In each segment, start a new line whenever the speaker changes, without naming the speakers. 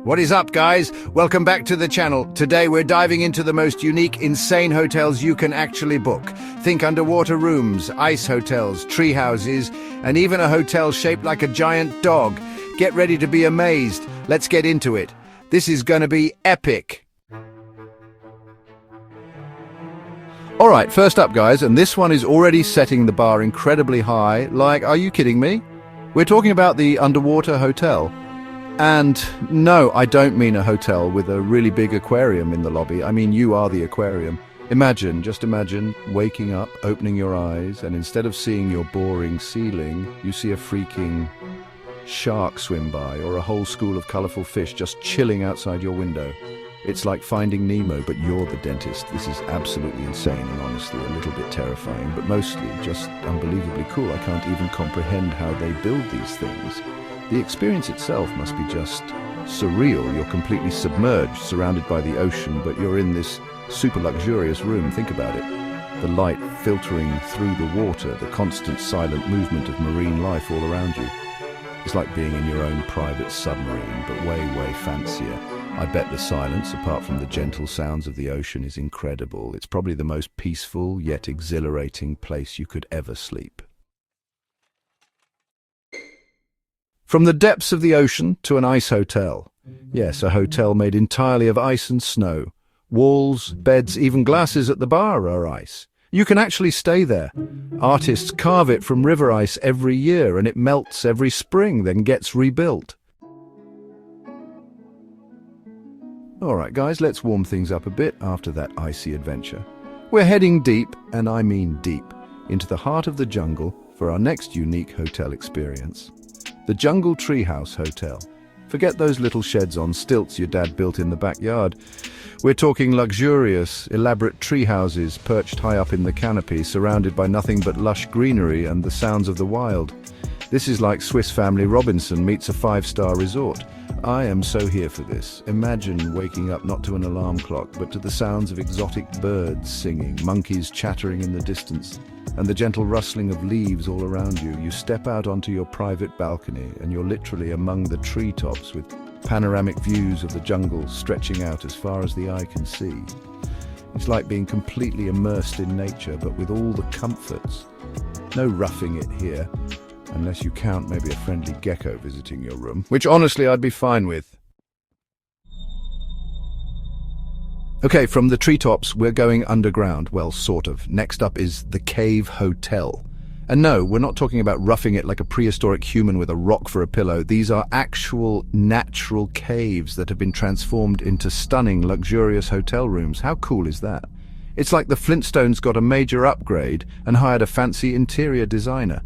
What is up, guys? Welcome back to the channel. Today we're diving into the most unique, insane hotels you can actually book. Think underwater rooms, ice hotels, tree houses, and even a hotel shaped like a giant dog. Get ready to be amazed. Let's get into it. This is gonna be epic. Alright, first up, guys, and this one is already setting the bar incredibly high. Like, are you kidding me? We're talking about the underwater hotel. And no, I don't mean a hotel with a really big aquarium in the lobby. I mean, you are the aquarium. Just imagine waking up, opening your eyes, and instead of seeing your boring ceiling, you see a freaking shark swim by or a whole school of colorful fish just chilling outside your window. It's like Finding Nemo, but you're the dentist. This is absolutely insane and honestly a little bit terrifying, but mostly just unbelievably cool. I can't even comprehend how they build these things. The experience itself must be just surreal. You're completely submerged, surrounded by the ocean, but you're in this super luxurious room. Think about it. The light filtering through the water, the constant silent movement of marine life all around you. It's like being in your own private submarine, but way, way fancier. I bet the silence, apart from the gentle sounds of the ocean, is incredible. It's probably the most peaceful yet exhilarating place you could ever sleep. From the depths of the ocean to an ice hotel. Yes, a hotel made entirely of ice and snow. Walls, beds, even glasses at the bar are ice. You can actually stay there. Artists carve it from river ice every year, and it melts every spring, then gets rebuilt. All right, guys, let's warm things up a bit after that icy adventure. We're heading deep, and I mean deep, into the heart of the jungle for our next unique hotel experience. The Jungle Treehouse Hotel. Forget those little sheds on stilts your dad built in the backyard. We're talking luxurious, elaborate tree houses perched high up in the canopy, surrounded by nothing but lush greenery and the sounds of the wild. This is like Swiss Family Robinson meets a five-star resort. I am so here for this. Imagine waking up not to an alarm clock, but to the sounds of exotic birds singing, monkeys chattering in the distance, and the gentle rustling of leaves all around you. You step out onto your private balcony, and you're literally among the treetops with panoramic views of the jungle stretching out as far as the eye can see. It's like being completely immersed in nature, but with all the comforts. No roughing it here. Unless you count maybe a friendly gecko visiting your room, which honestly I'd be fine with. Okay, from the treetops we're going underground, well, sort of. Next up is the Cave Hotel. And no, we're not talking about roughing it like a prehistoric human with a rock for a pillow. These are actual natural caves that have been transformed into stunning, luxurious hotel rooms. How cool is that? It's like the Flintstones got a major upgrade and hired a fancy interior designer.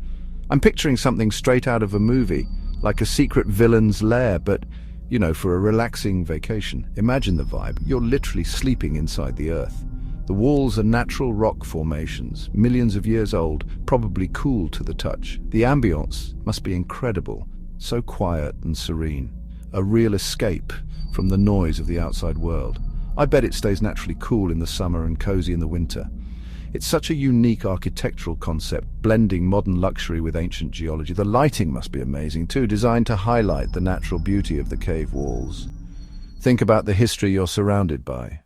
I'm picturing something straight out of a movie, like a secret villain's lair, but, you know, for a relaxing vacation. Imagine the vibe. You're literally sleeping inside the earth. The walls are natural rock formations, millions of years old, probably cool to the touch. The ambience must be incredible, so quiet and serene. A real escape from the noise of the outside world. I bet it stays naturally cool in the summer and cozy in the winter. It's such a unique architectural concept, blending modern luxury with ancient geology. The lighting must be amazing too, designed to highlight the natural beauty of the cave walls. Think about the history you're surrounded by.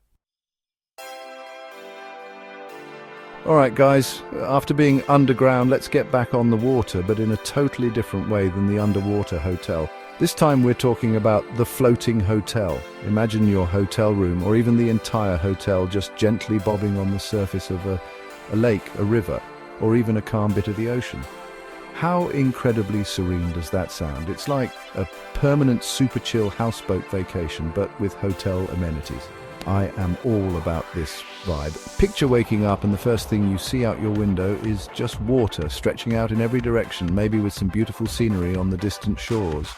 Alright guys, after being underground, let's get back on the water, but in a totally different way than the underwater hotel. This time we're talking about the floating hotel. Imagine your hotel room, or even the entire hotel, just gently bobbing on the surface of a lake, a river, or even a calm bit of the ocean. How incredibly serene does that sound? It's like a permanent super chill houseboat vacation, but with hotel amenities. I am all about this vibe. Picture waking up and the first thing you see out your window is just water stretching out in every direction, maybe with some beautiful scenery on the distant shores.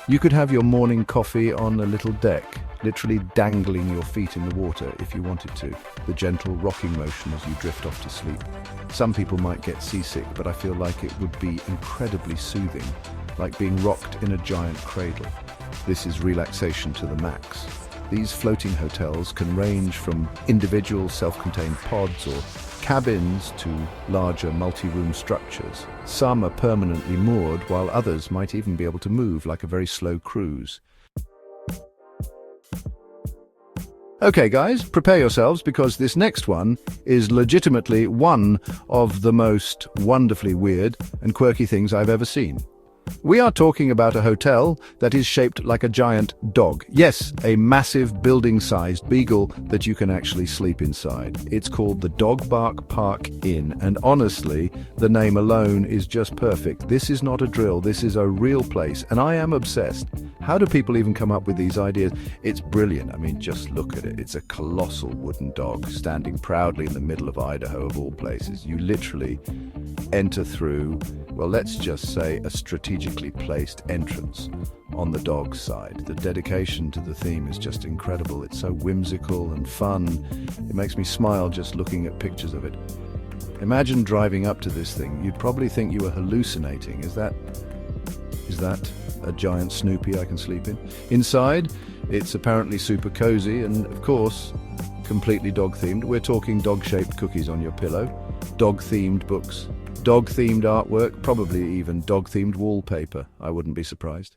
You could have your morning coffee on a little deck, literally dangling your feet in the water if you wanted to, the gentle rocking motion as you drift off to sleep. Some people might get seasick, but I feel like it would be incredibly soothing, like being rocked in a giant cradle. This is relaxation to the max. These floating hotels can range from individual self-contained pods or cabins to larger multi-room structures. Some are permanently moored, while others might even be able to move like a very slow cruise. Okay guys, prepare yourselves because this next one is legitimately one of the most wonderfully weird and quirky things I've ever seen. We are talking about a hotel that is shaped like a giant dog. Yes, a massive building-sized beagle that you can actually sleep inside. It's called the Dog Bark Park Inn, and honestly, the name alone is just perfect. This is not a drill, this is a real place, and I am obsessed. How do people even come up with these ideas? It's brilliant. I mean, just look at it. It's a colossal wooden dog standing proudly in the middle of Idaho, of all places. You literally enter through, well, let's just say a strategically placed entrance on the dog's side. The dedication to the theme is just incredible. It's so whimsical and fun. It makes me smile just looking at pictures of it. Imagine driving up to this thing. You'd probably think you were hallucinating. Is that a giant Snoopy I can sleep in? Inside, it's apparently super cozy and, of course, completely dog-themed. We're talking dog-shaped cookies on your pillow, dog-themed books, dog-themed artwork, probably even dog-themed wallpaper. I wouldn't be surprised.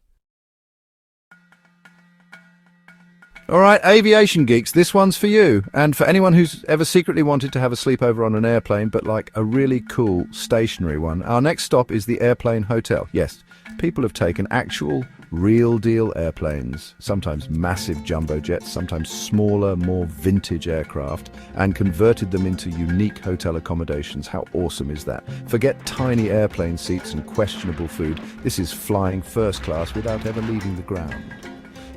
All right, aviation geeks, this one's for you. And for anyone who's ever secretly wanted to have a sleepover on an airplane, but like a really cool stationary one, our next stop is the Airplane Hotel. Yes, people have taken actual, real-deal airplanes, sometimes massive jumbo jets, sometimes smaller, more vintage aircraft, and converted them into unique hotel accommodations. How awesome is that? Forget tiny airplane seats and questionable food. This is flying first class without ever leaving the ground.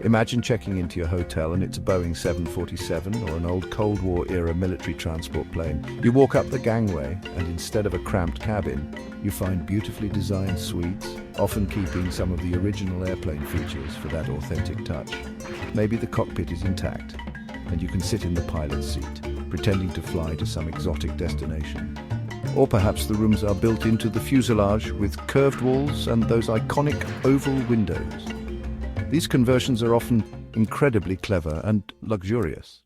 Imagine checking into your hotel and it's a Boeing 747 or an old Cold War-era military transport plane. You walk up the gangway and instead of a cramped cabin, you find beautifully designed suites, often keeping some of the original airplane features for that authentic touch. Maybe the cockpit is intact and you can sit in the pilot's seat, pretending to fly to some exotic destination. Or perhaps the rooms are built into the fuselage with curved walls and those iconic oval windows. These conversions are often incredibly clever and luxurious.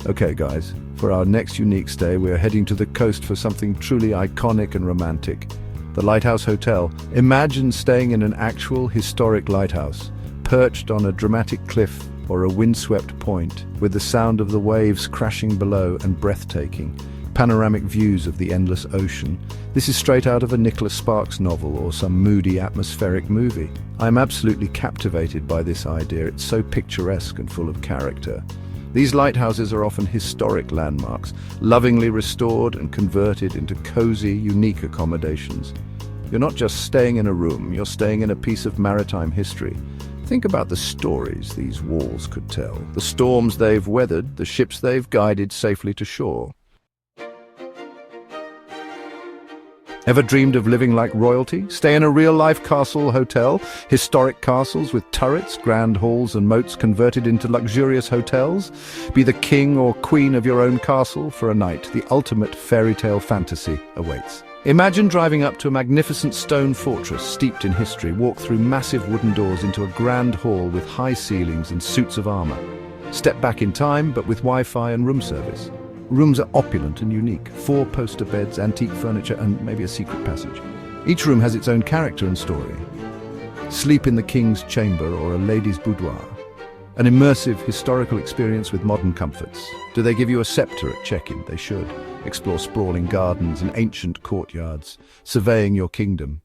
Okay guys, for our next unique stay, we're heading to the coast for something truly iconic and romantic. The Lighthouse Hotel. Imagine staying in an actual historic lighthouse, perched on a dramatic cliff or a windswept point, with the sound of the waves crashing below and breathtaking. Panoramic views of the endless ocean. This is straight out of a Nicholas Sparks novel or some moody atmospheric movie. I'm absolutely captivated by this idea. It's so picturesque and full of character. These lighthouses are often historic landmarks, lovingly restored and converted into cozy, unique accommodations. You're not just staying in a room, you're staying in a piece of maritime history. Think about the stories these walls could tell, the storms they've weathered, the ships they've guided safely to shore. Ever dreamed of living like royalty? Stay in a real-life castle hotel, historic castles with turrets, grand halls and moats converted into luxurious hotels? Be the king or queen of your own castle for a night. The ultimate fairy tale fantasy awaits. Imagine driving up to a magnificent stone fortress steeped in history, walk through massive wooden doors into a grand hall with high ceilings and suits of armor. Step back in time, but with Wi-Fi and room service. Rooms are opulent and unique, 4 poster beds, antique furniture, and maybe a secret passage. Each room has its own character and story. Sleep in the king's chamber or a lady's boudoir. An immersive historical experience with modern comforts. Do they give you a scepter at check-in? They should. Explore sprawling gardens and ancient courtyards, surveying your kingdom.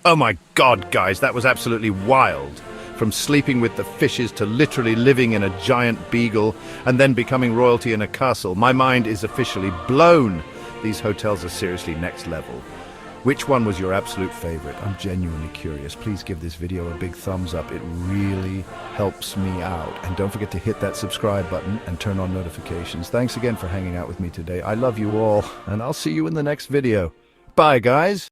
Oh my God, guys, that was absolutely wild. From sleeping with the fishes to literally living in a giant beagle and then becoming royalty in a castle. My mind is officially blown. These hotels are seriously next level. Which one was your absolute favorite? I'm genuinely curious. Please give this video a big thumbs up. It really helps me out. And don't forget to hit that subscribe button and turn on notifications. Thanks again for hanging out with me today. I love you all, and I'll see you in the next video. Bye, guys.